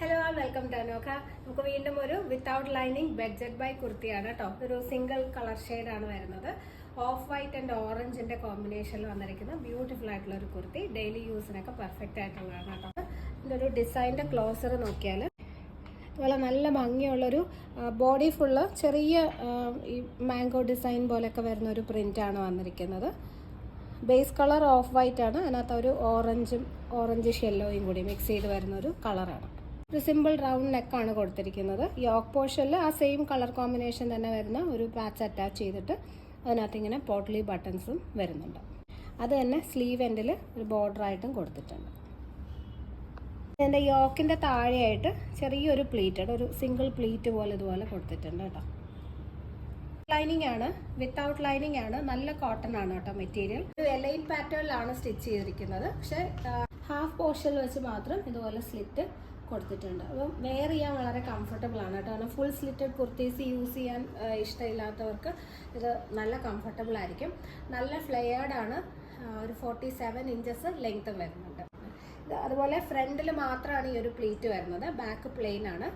Hello welcome to Anokha. നമുക്ക് വീണ്ടും ഒരു വിത്തൗട്ട് ലൈനിങ് ബഡ്ജറ്റ് ബൈ കുർത്തിയാണ് കേട്ടോ. ഒരു സിംഗിൾ കളർ ഷെയ്ഡാണ് വരുന്നത്. ഓഫ് വൈറ്റ് ആൻഡ് ഓറഞ്ചിന്റെ കോമ്പിനേഷനിൽ വന്നിരിക്കുന്ന ബ്യൂട്ടിഫുൾ ആയിട്ടുള്ള ഒരു കുർത്തി. ഡെയിലി യൂസിനൊക്കെ പെർഫെക്റ്റ് ആയിട്ടുള്ളതാണ് കേട്ടോ. ഇതിൻ്റെ ഒരു ഡിസൈൻ്റെ ക്ലോസർ നോക്കിയാൽ അതുപോലെ നല്ല ഭംഗിയുള്ളൊരു ബോഡി ഫുള്ള് ചെറിയ ഈ മാംഗോ ഡിസൈൻ പോലെയൊക്കെ വരുന്ന ഒരു പ്രിൻ്റാണ് വന്നിരിക്കുന്നത്. ബേസ് കളർ ഓഫ് വൈറ്റ് ആണ്, അതിനകത്ത് ഒരു ഓറഞ്ച് യെല്ലോയും കൂടി മിക്സ് ചെയ്ത് വരുന്നൊരു കളറാണ്. ഒരു സിമ്പിൾ റൗണ്ട് നെക്കാണ് കൊടുത്തിരിക്കുന്നത്. യോക്ക് പോർഷനിൽ ആ സെയിം കളർ കോമ്പിനേഷൻ തന്നെ വരുന്ന ഒരു പാച്ച് അറ്റാച്ച് ചെയ്തിട്ട് അതിനകത്ത് ഇങ്ങനെ പോട്ട്ലി ബട്ടൺസും വരുന്നുണ്ട്. അത് തന്നെ സ്ലീവ് എൻഡിൽ ഒരു ബോർഡറായിട്ടും കൊടുത്തിട്ടുണ്ട്. ഇതിൻ്റെ യോക്കിൻ്റെ താഴെയായിട്ട് ചെറിയൊരു പ്ലീറ്റഡ് ഒരു സിംഗിൾ പ്ലീറ്റ് പോലെ ഇതുപോലെ കൊടുത്തിട്ടുണ്ട് കേട്ടോ. ലൈനിങ് ആണ്, വിത്തൗട്ട് ലൈനിങ് ആണ്. നല്ല കോട്ടൺ ആണ് കേട്ടോ മെറ്റീരിയൽ. ഒരു എലൈൻ പാറ്റേണിലാണ് സ്റ്റിച്ച് ചെയ്തിരിക്കുന്നത്. പക്ഷേ ഹാഫ് പോർഷനിൽ വെച്ച് മാത്രം ഇതുപോലെ സ്ലിറ്റ് കൊടുത്തിട്ടുണ്ട്. അപ്പം വെയർ ചെയ്യാൻ വളരെ കംഫർട്ടബിൾ ആണ് കേട്ടോ. കാരണം ഫുൾ സ്ലിറ്റഡ് കുർത്തീസ് യൂസ് ചെയ്യാൻ ഇഷ്ടമില്ലാത്തവർക്ക് ഇത് നല്ല കംഫർട്ടബിൾ ആയിരിക്കും. നല്ല ഫ്ലെയർഡ് ആണ്. ഒരു 47 ഇഞ്ചസ് ലെങ്ത് വരുന്നുണ്ട്. അതുപോലെ ഫ്രണ്ടിൽ മാത്രമാണ് ഈ ഒരു പ്ലീറ്റ് വരുന്നത്. ബാക്ക് പ്ലെയിൻ ആണ്.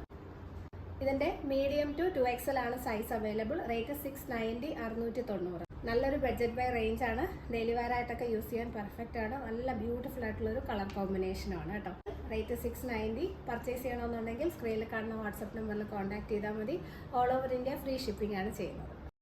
ഇതിൻ്റെ മീഡിയം ടു 2XL ആണ് സൈസ് അവൈലബിൾ. റേറ്റ് 690, 690. നല്ലൊരു ബഡ്ജറ്റ് ബൈ റേഞ്ച് ആണ്. ഡെയിലി വെയർ ആയിട്ടൊക്കെ യൂസ് ചെയ്യാൻ പെർഫെക്റ്റ് ആണ്. നല്ല ബ്യൂട്ടിഫുൾ ആയിട്ടുള്ളൊരു കളർ കോമ്പിനേഷനാണ് കേട്ടോ. റേറ്റ് 690. പർച്ചേസ് ചെയ്യണമെന്നുണ്ടെങ്കിൽ സ്ക്രീനിൽ കാണുന്ന വാട്സപ്പ് നമ്പറിൽ കോൺടാക്ട് ചെയ്താൽ മതി. All over India free shipping ആണ് ചെയ്യുന്നത്.